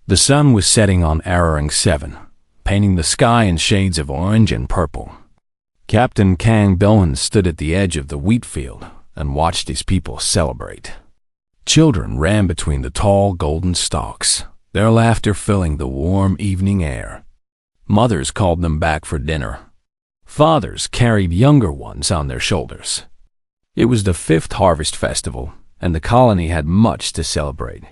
The sun was setting on Arang 7, painting the sky in shades of orange and purple. Captain Kang Dohan stood at the edge of the wheat field and watched his people celebrate. Children ran between the tall golden stalks, their laughter filling the warm evening air. Mothers called them back for dinner. Fathers carried younger ones on their shoulders. It was the 5th Harvest Festival, and the colony had much to celebrate.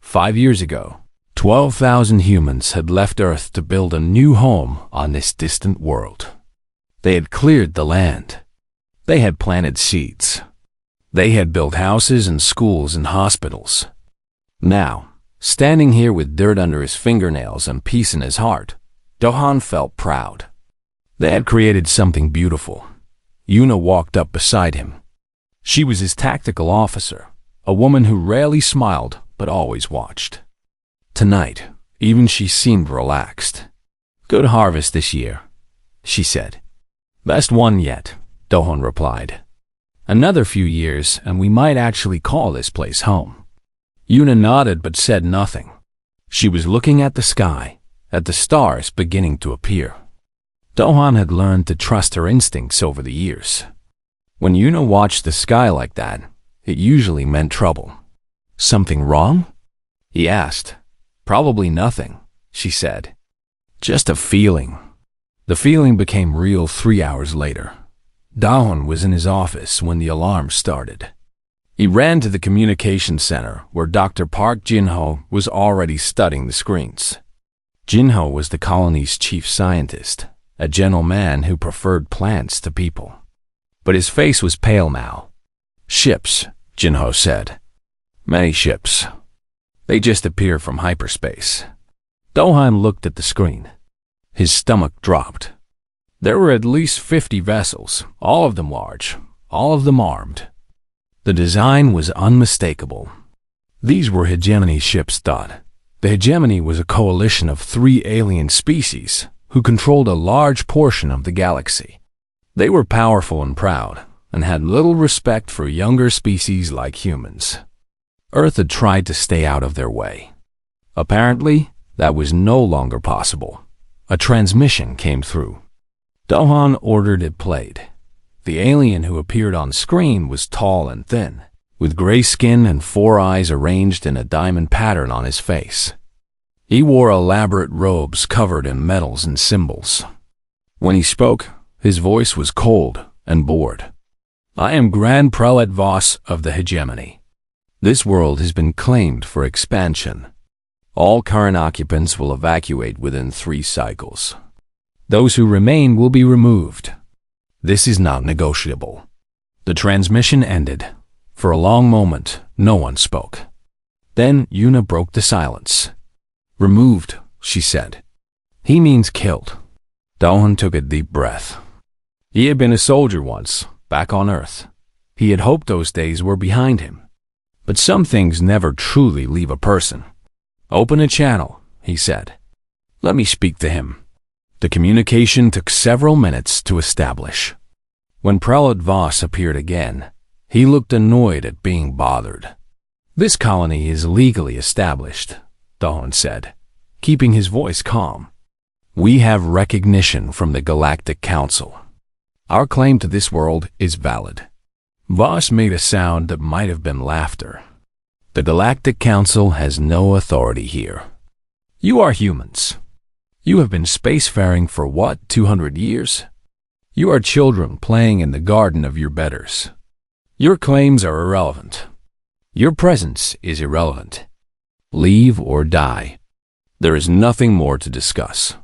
5 years ago, 12,000 humans had left Earth to build a new home on this distant world. They had cleared the land. They had planted seeds. They had built houses and schools and hospitals. Now, standing here with dirt under his fingernails and peace in his heart, Dohan felt proud. They had created something beautiful. Yuna walked up beside him. She was his tactical officer, a woman who rarely smiled but always watched. Tonight, even she seemed relaxed. "Good harvest this year," she said. "Best one yet," Dohan replied. "Another few years and we might actually call this place home." Yuna nodded but said nothing. She was looking at the sky, at the stars beginning to appear. Dohan had learned to trust her instincts over the years. When Yuna watched the sky like that, it usually meant trouble. "Something wrong?" he asked. "Probably nothing," she said. "Just a feeling." The feeling became real 3 hours later. Dohan was in his office when the alarm started. He ran to the communication center where Dr. Park Jin-ho was already studying the screens. Jin-ho was the colony's chief scientist, a gentle man who preferred plants to people. But his face was pale now. "Ships," Jin-ho said. "Many ships. They just appear from hyperspace." Dohan looked at the screen. His stomach dropped. There were at least 50 vessels, all of them large, all of them armed. The design was unmistakable. These were hegemony ships, thought. The hegemony was a coalition of 3 alien species who controlled a large portion of the galaxy. They were powerful and proud, and had little respect for younger species like humans. Earth had tried to stay out of their way. Apparently, that was no longer possible. A transmission came through. Dohan ordered it played. The alien who appeared on screen was tall and thin, with gray skin and 4 eyes arranged in a diamond pattern on his face. He wore elaborate robes covered in medals and symbols. When he spoke, his voice was cold and bored. "I am Grand Prelate Voss of the Hegemony. This world has been claimed for expansion. All current occupants will evacuate within 3 cycles. Those who remain will be removed. This is not negotiable." The transmission ended. For a long moment, no one spoke. Then Yuna broke the silence. "Removed," she said. "He means killed." Dohan took a deep breath. He had been a soldier once, back on Earth. He had hoped those days were behind him. But some things never truly leave a person. "Open a channel," he said. "Let me speak to him." The communication took several minutes to establish. When Prelate Voss appeared again, he looked annoyed at being bothered. "This colony is legally established," Dohan said, keeping his voice calm. "We have recognition from the Galactic Council. Our claim to this world is valid." Voss made a sound that might have been laughter. "The Galactic Council has no authority here. You are humans. You have been spacefaring for what, 200 years? You are children playing in the garden of your betters. Your claims are irrelevant. Your presence is irrelevant. Leave or die. There is nothing more to discuss."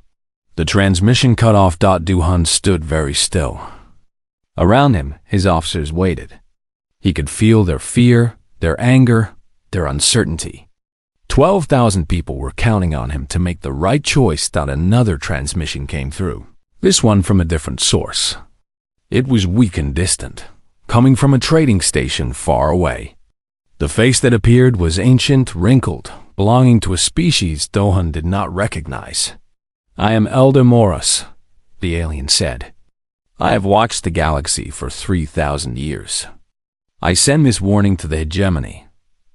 The transmission cut off. Dohan stood very still. Around him, his officers waited. He could feel their fear, their anger, their uncertainty. 12,000 people were counting on him to make the right choice. Another transmission came through, this one from a different source. It was weak and distant, coming from a trading station far away. The face that appeared was ancient, wrinkled, belonging to a species Dohan did not recognize. "I am Elder Morris," the alien said. "I have watched the galaxy for 3,000 years. I send this warning to the hegemony,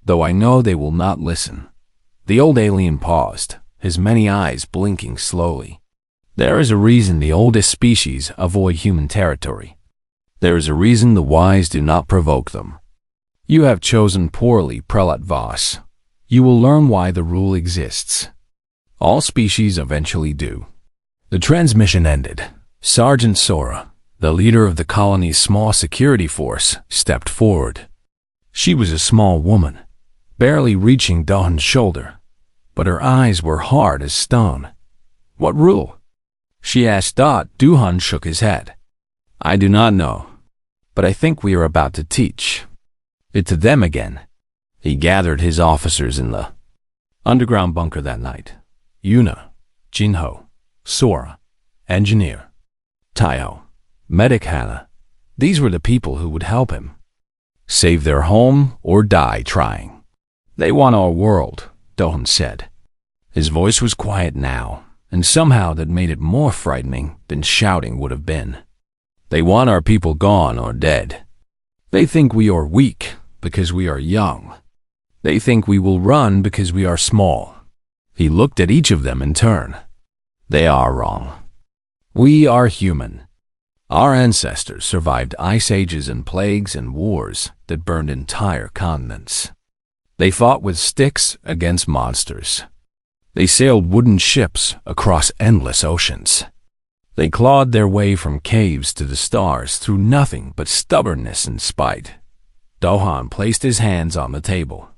though I know they will not listen. The old alien paused, his many eyes blinking slowly. There is a reason the oldest species avoid human territory. There is a reason the wise do not provoke them. You have chosen poorly, Prelate Voss. You will learn why the rule exists. All species eventually do. The transmission ended. Sergeant Sora, the leader of the colony's small security force, stepped forward. She was a small woman, barely reaching Dohan's shoulder, but her eyes were hard as stone. What rule? She asked. Dohan shook his head. I do not know, but I think we are about to teach it to them again. He gathered his officers in the underground bunker that night. Yuna, Jinho, Sora, Engineer, Taiho, Medic Hannah. These were the people who would help him save their home or die trying. They want our world, Dohan said. His voice was quiet now, and somehow that made it more frightening than shouting would have been. They want our people gone or dead. They think we are weak because we are young. They think we will run because we are small. He looked at each of them in turn. They are wrong. We are human. Our ancestors survived ice ages and plagues and wars that burned entire continents. They fought with sticks against monsters. They sailed wooden ships across endless oceans. They clawed their way from caves to the stars through nothing but stubbornness and spite. Dohan placed his hands on the table.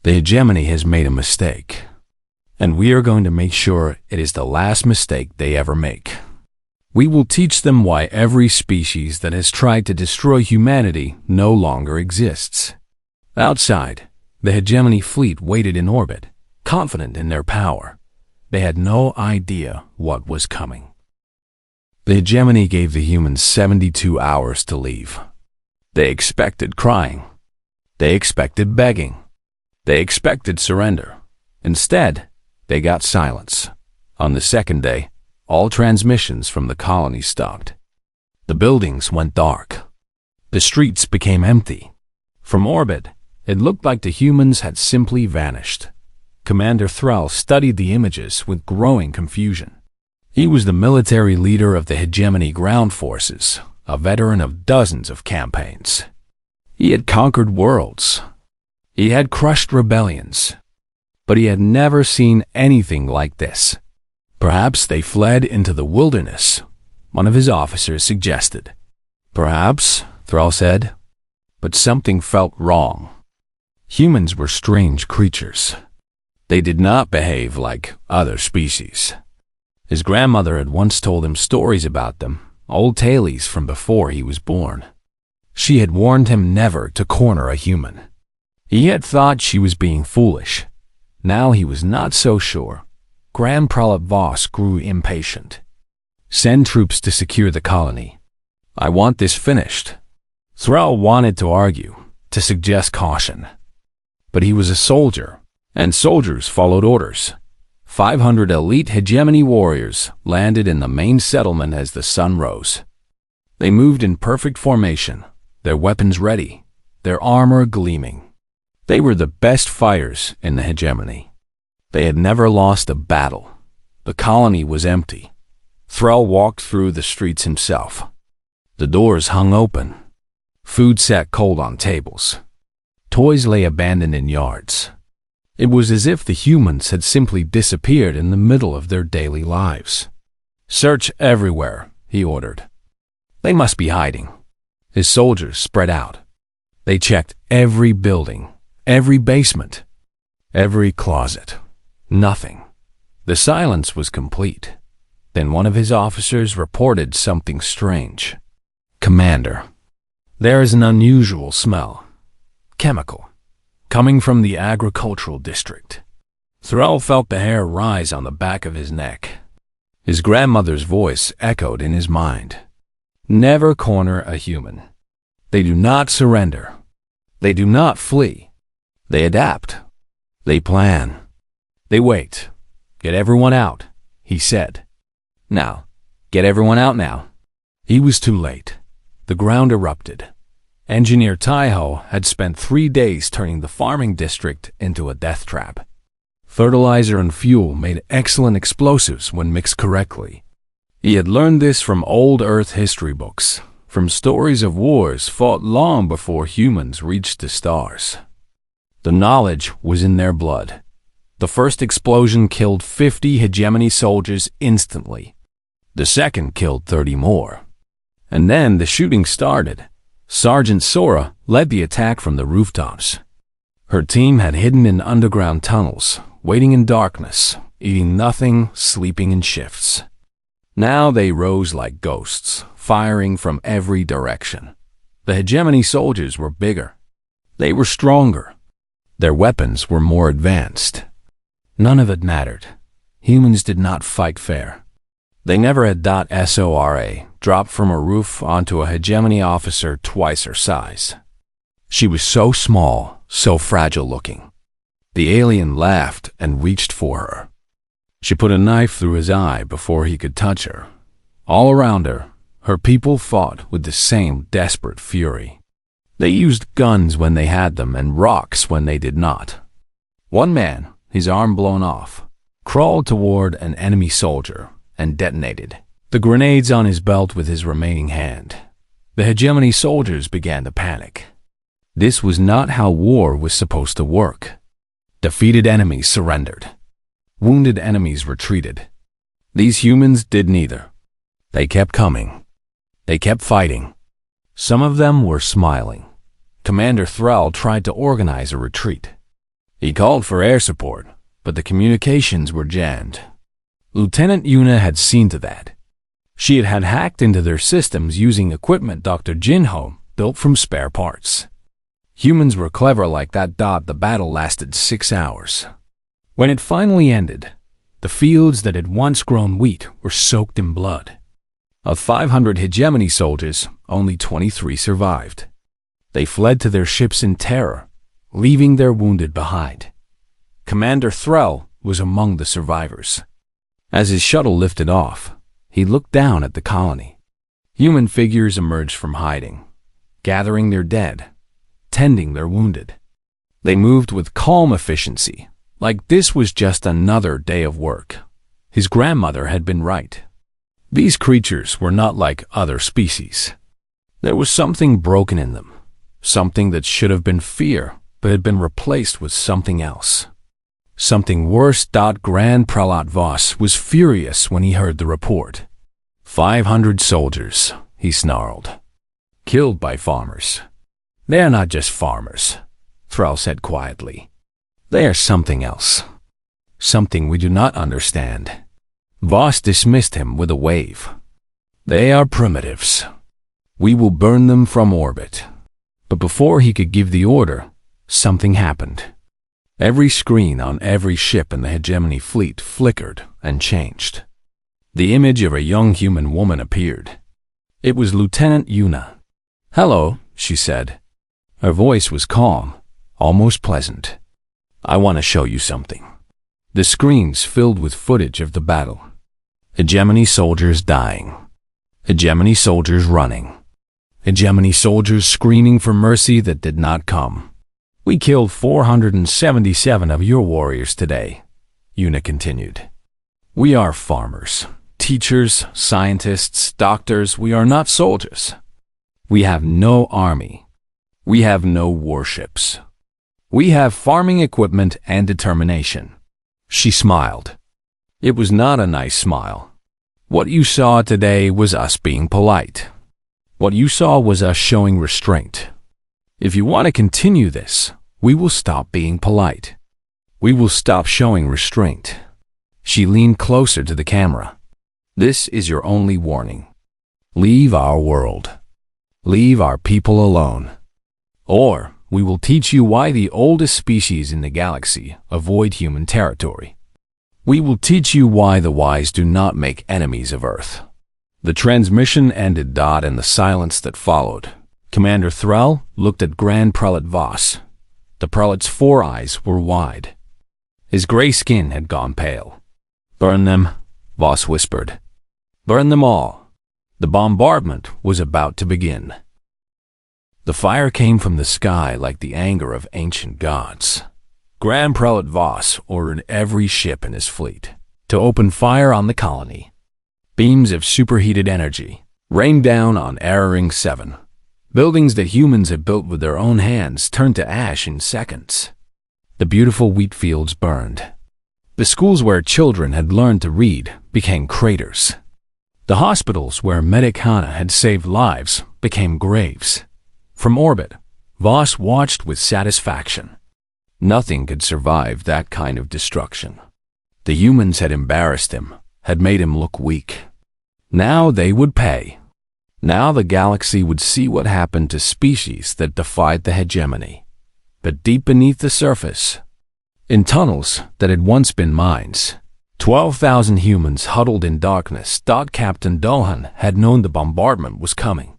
The hegemony has made a mistake, and we are going to make sure it is the last mistake they ever make. We will teach them why every species that has tried to destroy humanity no longer exists. Outside, the hegemony fleet waited in orbit, confident in their power. They had no idea what was coming. The hegemony gave the humans 72 hours to leave. They expected crying. They expected begging. They expected surrender. Instead, they got silence. On the second day, all transmissions from the colony stopped. The buildings went dark. The streets became empty. From orbit, it looked like the humans had simply vanished. Commander Thrall studied the images with growing confusion. He was the military leader of the hegemony ground forces, a veteran of dozens of campaigns. He had conquered worlds. He had crushed rebellions. But he had never seen anything like this. Perhaps they fled into the wilderness, one of his officers suggested. Perhaps, Thrall said, but something felt wrong. Humans were strange creatures. They did not behave like other species. His grandmother had once told him stories about them, old tales from before he was born. She had warned him never to corner a human. He had thought she was being foolish. Now he was not so sure. Grand Prelate Voss grew impatient. Send troops to secure the colony. I want this finished. Thrall wanted to argue, to suggest caution. But he was a soldier, and soldiers followed orders. 500 elite hegemony warriors landed in the main settlement as the sun rose. They moved in perfect formation, their weapons ready, their armor gleaming. They were the best fighters in the hegemony. They had never lost a battle. The colony was empty. Thrall walked through the streets himself. The doors hung open. Food sat cold on tables. Toys lay abandoned in yards. It was as if the humans had simply disappeared in the middle of their daily lives. Search everywhere, he ordered. They must be hiding. His soldiers spread out. They checked every building, every basement, every closet. Nothing. The silence was complete. Then one of his officers reported something strange. Commander, there is an unusual smell. Chemical. Coming from the agricultural district. Thrall felt the hair rise on the back of his neck. His grandmother's voice echoed in his mind. Never corner a human. They do not surrender. They do not flee. They adapt. They plan. They wait. Get everyone out, he said. Now, get everyone out now. He was too late. The ground erupted. Engineer Taiho had spent 3 days turning the farming district into a death trap. Fertilizer and fuel made excellent explosives when mixed correctly. He had learned this from old Earth history books, from stories of wars fought long before humans reached the stars. The knowledge was in their blood. The first explosion killed 50 hegemony soldiers instantly. The second killed 30 more. And then the shooting started. Sergeant Sora led the attack from the rooftops. Her team had hidden in underground tunnels, waiting in darkness, eating nothing, sleeping in shifts. Now they rose like ghosts, firing from every direction. The hegemony soldiers were bigger. They were stronger. Their weapons were more advanced. None of it mattered. Humans did not fight fair. They never had .SORA drop from a roof onto a hegemony officer twice her size. She was so small, so fragile looking. The alien laughed and reached for her. She put a knife through his eye before he could touch her. All around her, her people fought with the same desperate fury. They used guns when they had them and rocks when they did not. One man, his arm blown off, crawled toward an enemy soldier and detonated the grenades on his belt with his remaining hand. The hegemony soldiers began to panic. This was not how war was supposed to work. Defeated enemies surrendered. Wounded enemies retreated. These humans did neither. They kept coming. They kept fighting. Some of them were smiling. Commander Thrall tried to organize a retreat. He called for air support, but the communications were jammed. Lieutenant Yuna had seen to that. She had hacked into their systems using equipment Dr. Jinho built from spare parts. Humans were clever like that. The battle lasted 6 hours. When it finally ended, the fields that had once grown wheat were soaked in blood. Of 500 hegemony soldiers, only 23 survived. They fled to their ships in terror, leaving their wounded behind. Commander Thrall was among the survivors. As his shuttle lifted off, he looked down at the colony. Human figures emerged from hiding, gathering their dead, tending their wounded. They moved with calm efficiency, like this was just another day of work. His grandmother had been right. These creatures were not like other species. There was something broken in them, something that should have been fear, but had been replaced with something else. Something worse. Grand Pralat Voss was furious when he heard the report. 500 soldiers, he snarled. Killed by farmers. They are not just farmers, Thrall said quietly. They are something else. Something we do not understand. Voss dismissed him with a wave. They are primitives. We will burn them from orbit. But before he could give the order, something happened. Every screen on every ship in the hegemony fleet flickered and changed. The image of a young human woman appeared. It was Lieutenant Yuna. "Hello," she said. Her voice was calm, almost pleasant. "I want to show you something." The screens filled with footage of the battle. Hegemony soldiers dying. Hegemony soldiers running. Hegemony soldiers screaming for mercy that did not come. "We killed 477 of your warriors today," Yuna continued. "We are farmers, teachers, scientists, doctors. We are not soldiers. We have no army. We have no warships. We have farming equipment and determination." She smiled. It was not a nice smile. What you saw today was us being polite. What you saw was us showing restraint. If you want to continue this, we will stop being polite. We will stop showing restraint. She leaned closer to the camera. This is your only warning. Leave our world. Leave our people alone. Or we will teach you why the oldest species in the galaxy avoid human territory. We will teach you why the wise do not make enemies of Earth. The transmission ended. In the silence that followed, Commander Thrall looked at Grand Prelate Voss. The prelate's 4 eyes were wide. His gray skin had gone pale. "Burn them," Voss whispered. "Burn them all." The bombardment was about to begin. The fire came from the sky like the anger of ancient gods. Grand Prelate Voss ordered every ship in his fleet to open fire on the colony. Beams of superheated energy rained down on Erring 7. Buildings that humans had built with their own hands turned to ash in seconds. The beautiful wheat fields burned. The schools where children had learned to read became craters. The hospitals where Medic Hana had saved lives became graves. From orbit, Voss watched with satisfaction. Nothing could survive that kind of destruction. The humans had embarrassed him, had made him look weak. Now they would pay. Now the galaxy would see what happened to species that defied the hegemony. But deep beneath the surface, in tunnels that had once been mines, 12,000 humans huddled in darkness. Captain Dohan had known the bombardment was coming.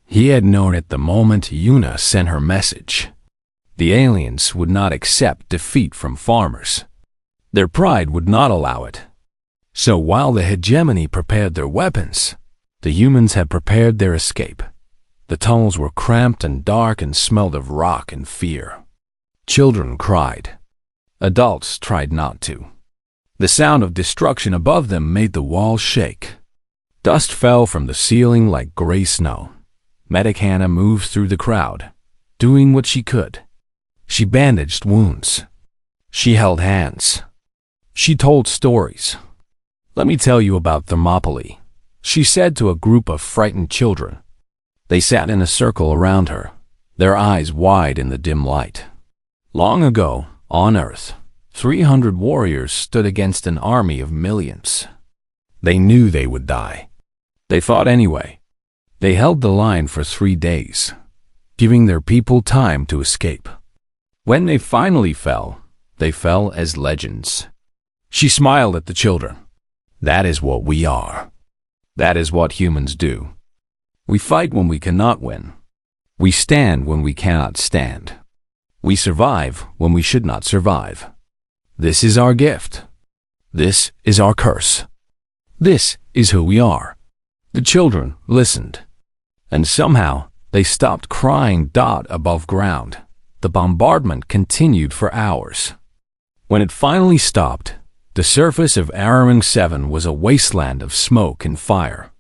He had known it the moment Yuna sent her message. The aliens would not accept defeat from farmers. Their pride would not allow it. So while the hegemony prepared their weapons, the humans had prepared their escape. The tunnels were cramped and dark and smelled of rock and fear. Children cried. Adults tried not to. The sound of destruction above them made the walls shake. Dust fell from the ceiling like gray snow. Medic Hannah moved through the crowd, doing what she could. She bandaged wounds. She held hands. She told stories. "Let me tell you about Thermopylae," she said to a group of frightened children. They sat in a circle around her, their eyes wide in the dim light. Long ago, on Earth, 300 warriors stood against an army of millions. They knew they would die. They fought anyway. They held the line for 3 days, giving their people time to escape. When they finally fell, they fell as legends. She smiled at the children. That is what we are. That is what humans do. We fight when we cannot win. We stand when we cannot stand. We survive when we should not survive. This is our gift. This is our curse. This is who we are. The children listened, and somehow they stopped crying. Above ground, the bombardment continued for hours. When it finally stopped, the surface of Erring 7 was a wasteland of smoke and fire.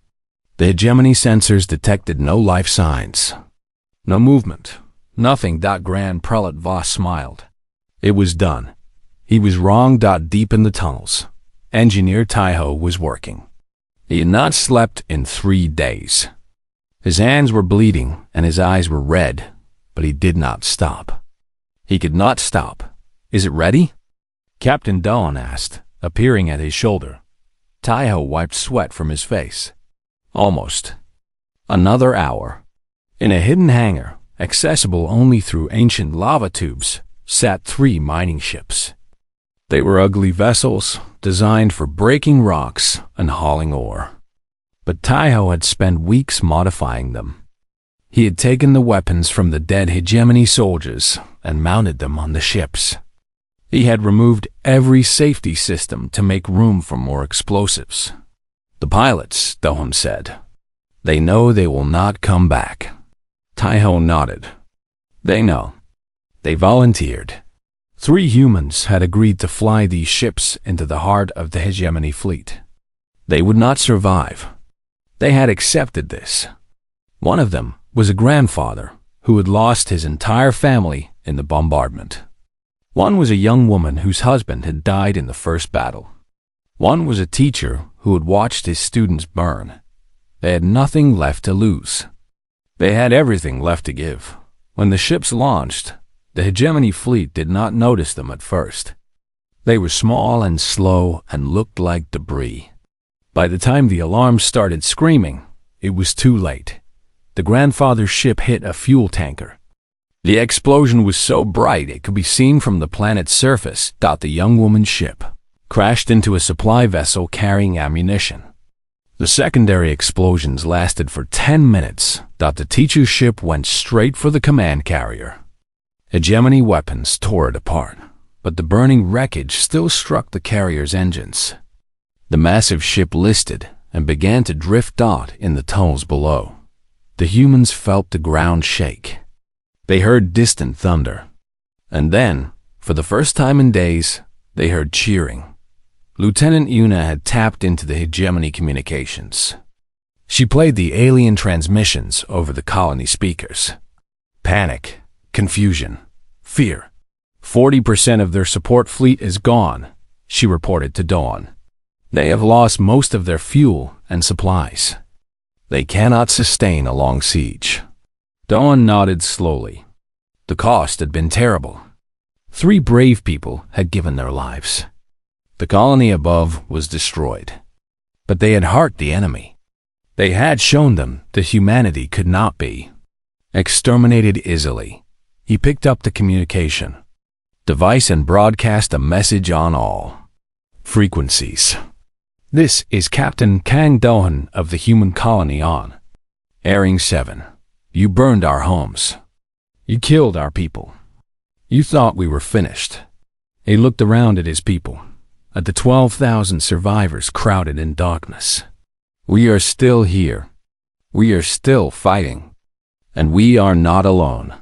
The hegemony sensors detected no life signs. No movement. Nothing. Grand Prelate Voss smiled. It was done. He was wrong. Deep in the tunnels, Engineer Taiho was working. He had not slept in 3 days. His hands were bleeding and his eyes were red, but he did not stop. He could not stop. "Is it ready?" Captain Dawn asked, appearing at his shoulder. Taiho wiped sweat from his face. Almost. Another hour. In a hidden hangar, accessible only through ancient lava tubes, sat 3 mining ships. They were ugly vessels, designed for breaking rocks and hauling ore. But Taiho had spent weeks modifying them. He had taken the weapons from the dead hegemony soldiers and mounted them on the ships. He had removed every safety system to make room for more explosives. "The pilots," Dohan said. "They know they will not come back." Taiho nodded. "They know." They volunteered. 3 humans had agreed to fly these ships into the heart of the hegemony fleet. They would not survive. They had accepted this. One of them was a grandfather who had lost his entire family in the bombardment. One was a young woman whose husband had died in the first battle. One was a teacher who had watched his students burn. They had nothing left to lose. They had everything left to give. When the ships launched, the hegemony fleet did not notice them at first. They were small and slow and looked like debris. By the time the alarms started screaming, it was too late. The grandfather's ship hit a fuel tanker. The explosion was so bright it could be seen from the planet's surface. The young woman's ship crashed into a supply vessel carrying ammunition. The secondary explosions lasted for 10 minutes. The teacher's ship went straight for the command carrier. Hegemony weapons tore it apart, but the burning wreckage still struck the carrier's engines. The massive ship listed and began to drift in the tunnels below. The humans felt the ground shake. They heard distant thunder. And then For the first time in days, they heard cheering. Lieutenant Una had tapped into the hegemony communications. She played the alien transmissions over the colony speakers. Panic, confusion, fear. 40% of their support fleet is gone, she reported to Dawn. They have lost most of their fuel and supplies. They cannot sustain a long siege. Dawn nodded slowly. The cost had been terrible. 3 brave people had given their lives. The colony above was destroyed. But they had hurt the enemy. They had shown them that humanity could not be exterminated easily. He picked up the communication device and broadcast a message on all frequencies. This is Captain Kang Dohan of the human colony on. Airing 7. You burned our homes. You killed our people. You thought we were finished. He looked around at his people, at the 12,000 survivors crowded in darkness. We are still here. We are still fighting. And we are not alone.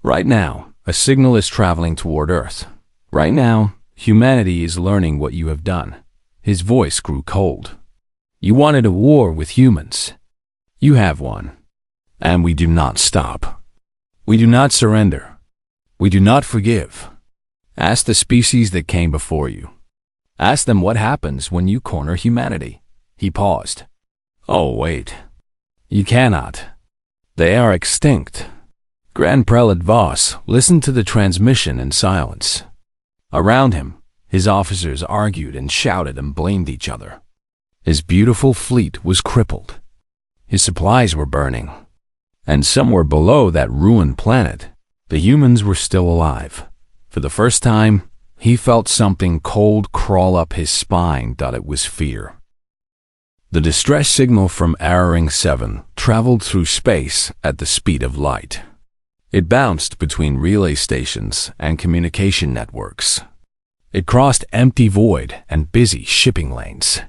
Right now, a signal is traveling toward Earth. Right now, humanity is learning what you have done. His voice grew cold. You wanted a war with humans. You have one. And we do not stop. We do not surrender. We do not forgive. Ask the species that came before you. Ask them what happens when you corner humanity. He paused. Oh, wait. You cannot. They are extinct. Grand Prelate Voss listened to the transmission in silence. Around him, his officers argued and shouted and blamed each other. His beautiful fleet was crippled. His supplies were burning. And somewhere below that ruined planet, the humans were still alive. For the first time, he felt something cold crawl up his spine. It was fear. The distress signal from Airing 7 traveled through space at the speed of light. It bounced between relay stations and communication networks. It crossed empty void and busy shipping lanes.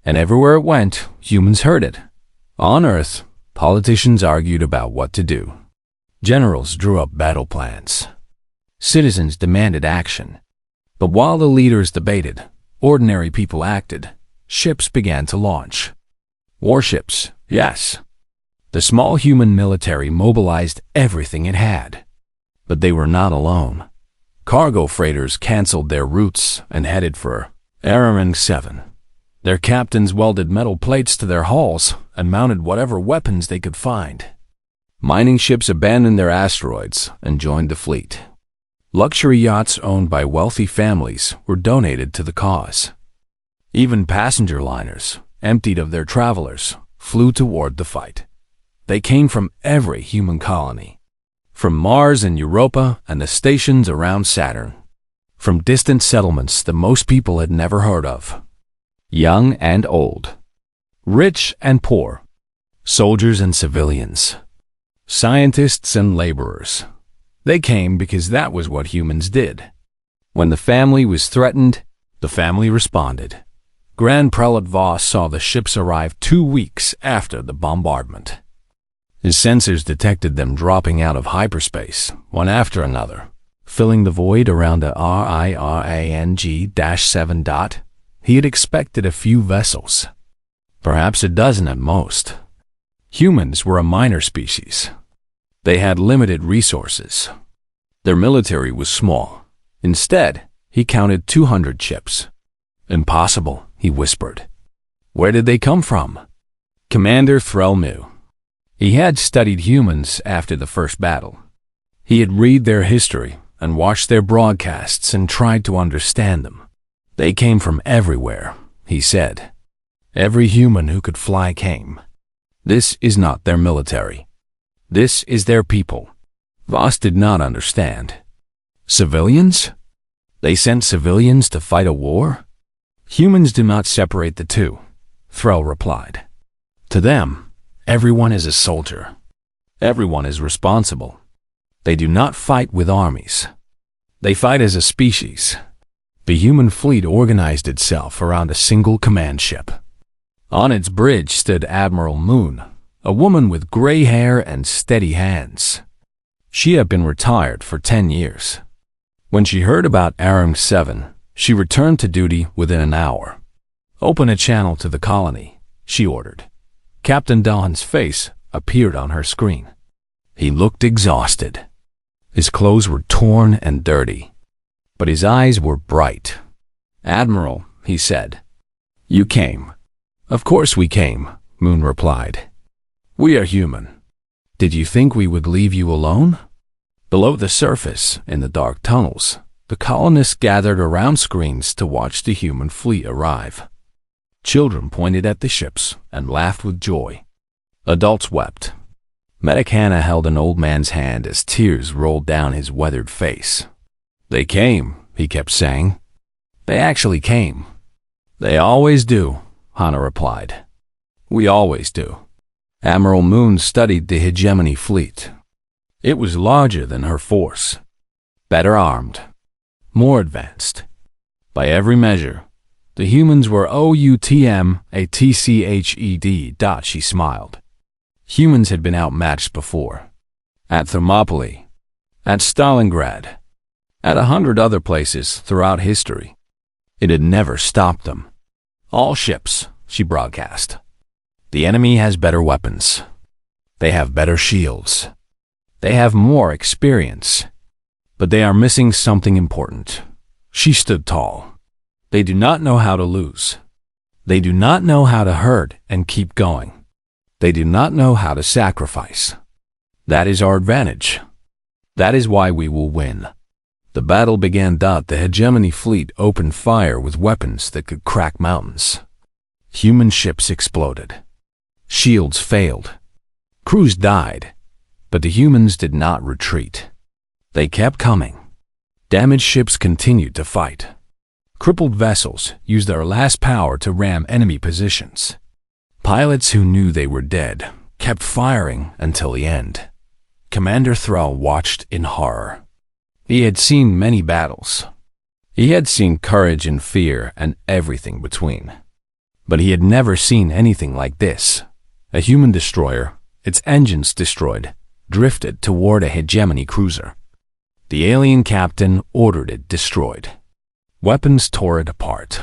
And everywhere it went, humans heard it. On Earth, politicians argued about what to do. Generals drew up battle plans. Citizens demanded action. But while the leaders debated, ordinary people acted. Ships began to launch. Warships, yes. The small human military mobilized everything it had. But they were not alone. Cargo freighters canceled their routes and headed for Airing 7. Their captains welded metal plates to their hulls and mounted whatever weapons they could find. Mining ships abandoned their asteroids and joined the fleet. Luxury yachts owned by wealthy families were donated to the cause. Even passenger liners, emptied of their travelers, flew toward the fight. They came from every human colony. From Mars and Europa and the stations around Saturn. From distant settlements that most people had never heard of. Young and old. Rich and poor. Soldiers and civilians. Scientists and laborers. They came because that was what humans did. When the family was threatened, the family responded. Grand Prelate Voss saw the ships arrive 2 weeks after the bombardment. His sensors detected them dropping out of hyperspace, one after another, filling the void around the RIRANG-7 dot. He had expected a few vessels, perhaps a dozen at most. Humans were a minor species. They had limited resources. Their military was small. Instead, he counted 200 ships. Impossible, he whispered. Where did they come from? Commander Threll knew. He had studied humans after the first battle. He had read their history and watched their broadcasts and tried to understand them. They came from everywhere, he said. Every human who could fly came. This is not their military. This is their people. Voss did not understand. Civilians? They sent civilians to fight a war? Humans do not separate the two, Threll replied. To them, everyone is a soldier. Everyone is responsible. They do not fight with armies. They fight as a species. The human fleet organized itself around a single command ship. On its bridge stood Admiral Moon, a woman with gray hair and steady hands. She had been retired for 10 years. When she heard about Aram 7, she returned to duty within an hour. "Open a channel to the colony," she ordered. Captain Dawn's face appeared on her screen. He looked exhausted. His clothes were torn and dirty, but his eyes were bright. "Admiral," he said, "you came." "Of course we came," Moon replied. "We are human. Did you think we would leave you alone?" Below the surface, in the dark tunnels, the colonists gathered around screens to watch the human fleet arrive. Children pointed at the ships and laughed with joy. Adults wept. Medic Hannah held an old man's hand as tears rolled down his weathered face. "They came," he kept saying. "They actually came." "They always do," Hannah replied. "We always do." Admiral Moon studied the hegemony fleet. It was larger than her force, better armed, more advanced. By every measure, the humans were outmatched. She smiled. Humans had been outmatched before. At Thermopylae, at Stalingrad, at 100 other places throughout history. It had never stopped them. "All ships," she broadcast. "The enemy has better weapons. They have better shields. They have more experience. But they are missing something important." She stood tall. "They do not know how to lose. They do not know how to hurt and keep going. They do not know how to sacrifice. That is our advantage. That is why we will win." The battle began. The hegemony fleet opened fire with weapons that could crack mountains. Human ships exploded. Shields failed. Crews died. But the humans did not retreat. They kept coming. Damaged ships continued to fight. Crippled vessels used their last power to ram enemy positions. Pilots who knew they were dead kept firing until the end. Commander Thrall watched in horror. He had seen many battles. He had seen courage and fear and everything between. But he had never seen anything like this. A human destroyer, its engines destroyed, drifted toward a hegemony cruiser. The alien captain ordered it destroyed. Weapons tore it apart.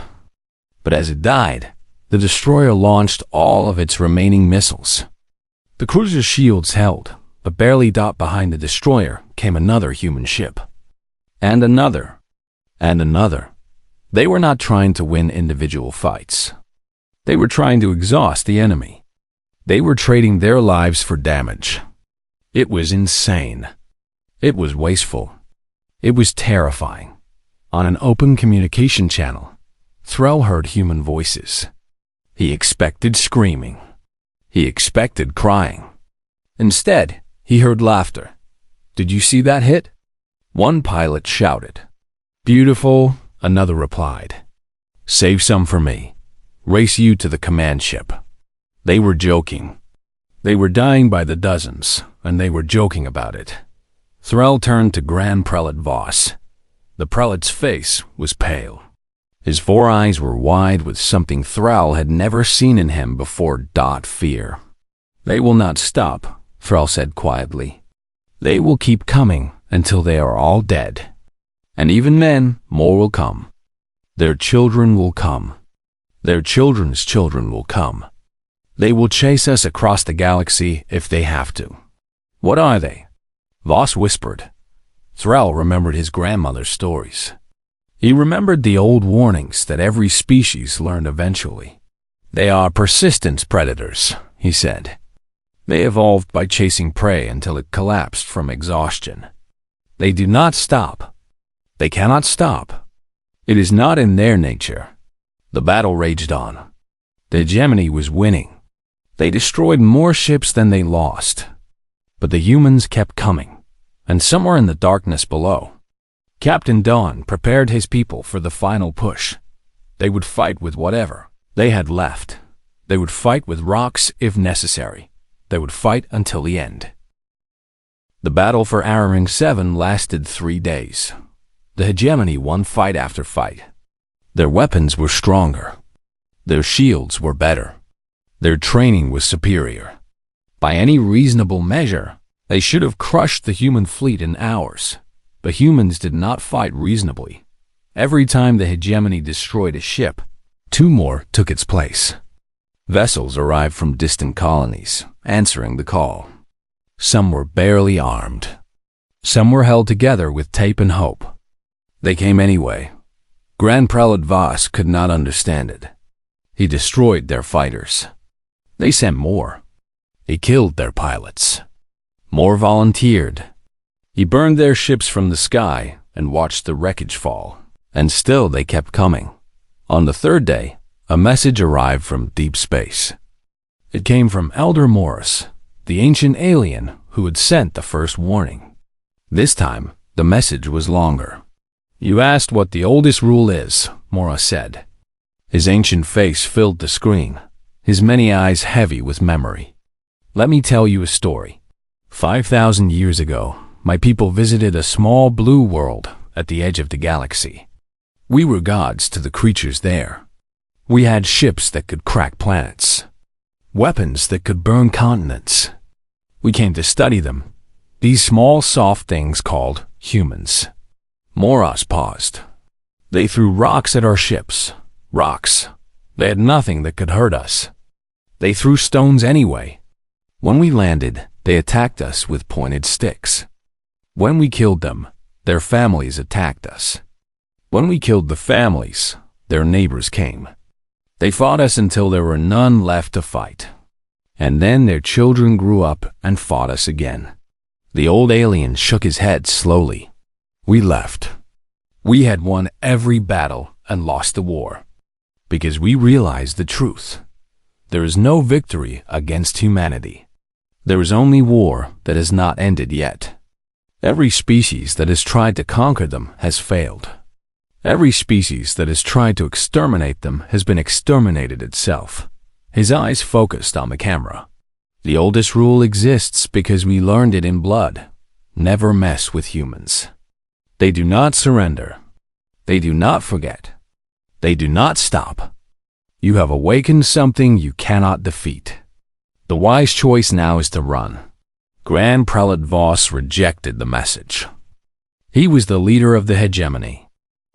But as it died, the destroyer launched all of its remaining missiles. The cruiser's shields held, but barely behind the destroyer came another human ship. And another. And another. They were not trying to win individual fights. They were trying to exhaust the enemy. They were trading their lives for damage. It was insane. It was wasteful. It was terrifying. On an open communication channel, Thrall heard human voices. He expected screaming. He expected crying. Instead, he heard laughter. "Did you see that hit?" One pilot shouted. "Beautiful," another replied. "Save some for me. Race you to the command ship." They were joking. They were dying by the dozens, and they were joking about it. Thrall turned to Grand Prelate Voss. The prelate's face was pale. His 4 eyes were wide with something Thrall had never seen in him before. Fear. "They will not stop," Thrall said quietly. "They will keep coming until they are all dead. And even then, more will come. Their children will come. Their children's children will come. They will chase us across the galaxy if they have to." "What are they?" Voss whispered. Thrall remembered his grandmother's stories. He remembered the old warnings that every species learned eventually. "They are persistence predators," he said. "They evolved by chasing prey until it collapsed from exhaustion. They do not stop. They cannot stop. It is not in their nature." The battle raged on. The hegemony was winning. They destroyed more ships than they lost. But the humans kept coming, and somewhere in the darkness below, Captain Dawn prepared his people for the final push. They would fight with whatever they had left. They would fight with rocks if necessary. They would fight until the end. The battle for Aram 7 lasted 3 days. The hegemony won fight after fight. Their weapons were stronger. Their shields were better. Their training was superior. By any reasonable measure, they should have crushed the human fleet in hours. But humans did not fight reasonably. Every time the hegemony destroyed a ship, two more took its place. Vessels arrived from distant colonies, answering the call. Some were barely armed. Some were held together with tape and hope. They came anyway. Grand Prelate Voss could not understand it. He destroyed their fighters. They sent more. He killed their pilots. More volunteered. He burned their ships from the sky and watched the wreckage fall. And still they kept coming. On the third day, a message arrived from deep space. It came from Elder Morris, the ancient alien who had sent the first warning. This time, the message was longer. "You asked what the oldest rule is," Morris said. His ancient face filled the screen, his many eyes heavy with memory. "Let me tell you a story. 5,000 years ago, my people visited a small blue world at the edge of the galaxy. We were gods to the creatures there. We had ships that could crack planets, weapons that could burn continents. We came to study them, these small soft things called humans." Moros paused. "They threw rocks at our ships. Rocks. They had nothing that could hurt us. They threw stones anyway. When we landed, they attacked us with pointed sticks. When we killed them, their families attacked us. When we killed the families, their neighbors came. They fought us until there were none left to fight. And then their children grew up and fought us again." The old alien shook his head slowly. "We left. We had won every battle and lost the war. Because we realized the truth. There is no victory against humanity. There is only war that has not ended yet. Every species that has tried to conquer them has failed. Every species that has tried to exterminate them has been exterminated itself." His eyes focused on the camera. "The oldest rule exists because we learned it in blood. Never mess with humans. They do not surrender. They do not forget. They do not stop. You have awakened something you cannot defeat. The wise choice now is to run." Grand Prelate Voss rejected the message. He was the leader of the hegemony.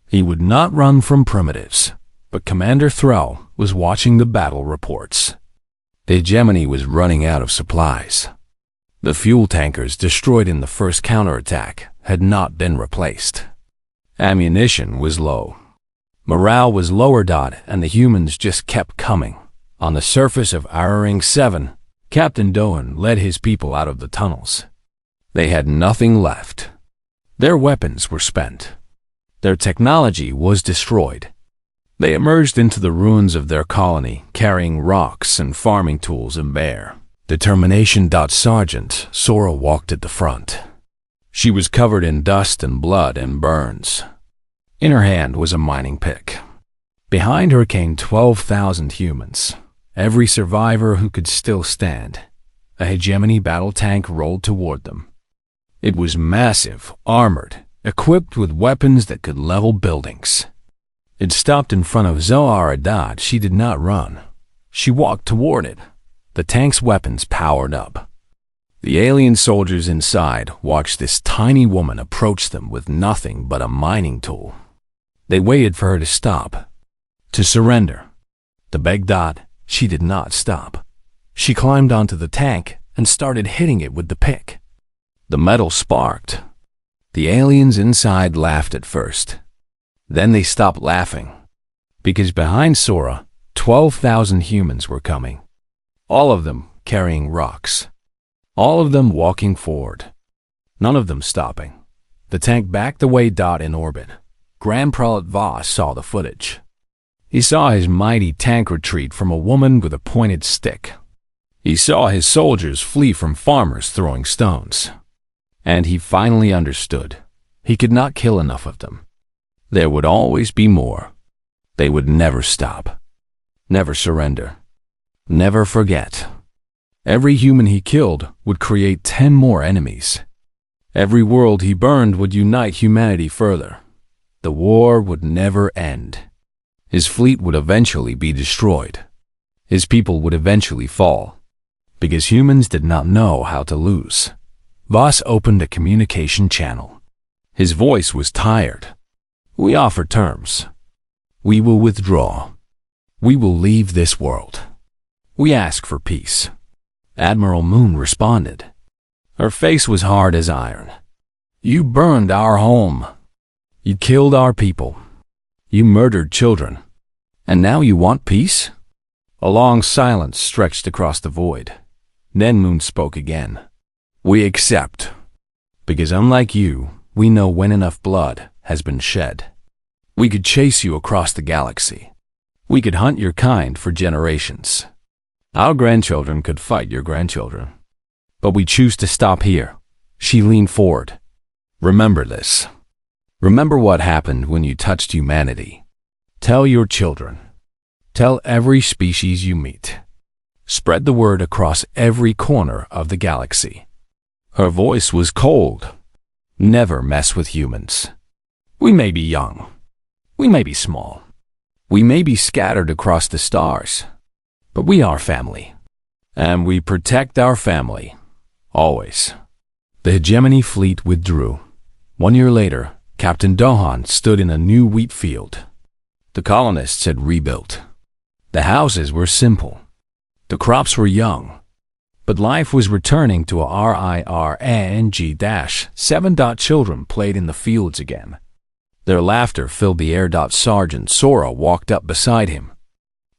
He would not run from primitives, but Commander Thrall was watching the battle reports. The hegemony was running out of supplies. The fuel tankers destroyed in the first counterattack had not been replaced. Ammunition was low. Morale was lower. And the humans just kept coming. On the surface of Ring 7, Captain Doan led his people out of the tunnels. They had nothing left. Their weapons were spent. Their technology was destroyed. They emerged into the ruins of their colony, carrying rocks and farming tools and bear. Determination. Sergeant Sora walked at the front. She was covered in dust and blood and burns. In her hand was a mining pick. Behind her came 12,000 humans, every survivor who could still stand. A hegemony battle tank rolled toward them. It was massive, armored, equipped with weapons that could level buildings. It stopped in front of Zohar Adad. She did not run. She walked toward it. The tank's weapons powered up. The alien soldiers inside watched this tiny woman approach them with nothing but a mining tool. They waited for her to stop, to surrender. To beg. She did not stop. She climbed onto the tank and started hitting it with the pick. The metal sparked. The aliens inside laughed at first. Then they stopped laughing, because behind Sora, 12,000 humans were coming. All of them carrying rocks. All of them walking forward. None of them stopping. The tank backed away. In orbit. Grand Prelate Voss saw the footage. He saw his mighty tank retreat from a woman with a pointed stick. He saw his soldiers flee from farmers throwing stones. And he finally understood. He could not kill enough of them. There would always be more. They would never stop. Never surrender. Never forget. Every human he killed would create 10 more enemies. Every world he burned would unite humanity further. The war would never end. His fleet would eventually be destroyed. His people would eventually fall. Because humans did not know how to lose. Voss opened a communication channel. His voice was tired. "We offer terms. We will withdraw. We will leave this world. We ask for peace." Admiral Moon responded. Her face was hard as iron. "You burned our home. You killed our people. You murdered children. And now you want peace?" A long silence stretched across the void. Then Moon spoke again. "We accept. Because unlike you, we know when enough blood has been shed. We could chase you across the galaxy. We could hunt your kind for generations. Our grandchildren could fight your grandchildren. But we choose to stop here." She leaned forward. "Remember this. Remember what happened when you touched humanity. Tell your children. Tell every species you meet. Spread the word across every corner of the galaxy." Her voice was cold. "Never mess with humans. We may be young. We may be small. We may be scattered across the stars. But we are family. And we protect our family. Always." The hegemony fleet withdrew. 1 year later, Captain Dohan stood in a new wheat field. The colonists had rebuilt. The houses were simple. The crops were young. But life was returning to a RIRNG-7. Children played in the fields again. Their laughter filled the air. Sergeant Sora walked up beside him.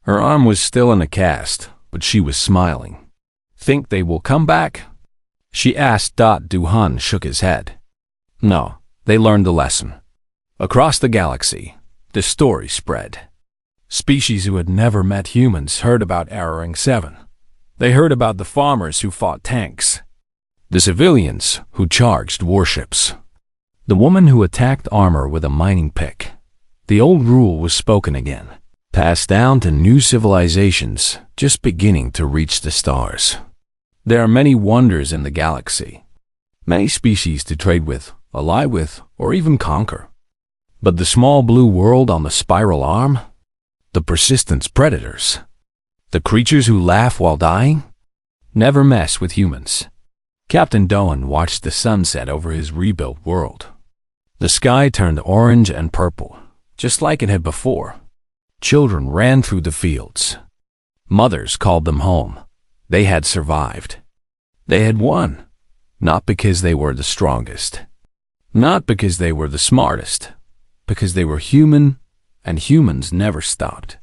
Her arm was still in a cast, but she was smiling. "Think they will come back?" she asked. Duhan shook his head. "No, they learned the lesson." Across the galaxy, the story spread. Species who had never met humans heard about HFY. They heard about the farmers who fought tanks, the civilians who charged warships, the woman who attacked armor with a mining pick. The old rule was spoken again, passed down to new civilizations just beginning to reach the stars. There are many wonders in the galaxy, many species to trade with, ally with, or even conquer. But the small blue world on the spiral arm, the persistent predators, the creatures who laugh while dying, never mess with humans. Captain Dohan watched the sunset over his rebuilt world. The sky turned orange and purple, just like it had before. Children ran through the fields. Mothers called them home. They had survived. They had won, not because they were the strongest, not because they were the smartest, because they were human, and humans never stopped.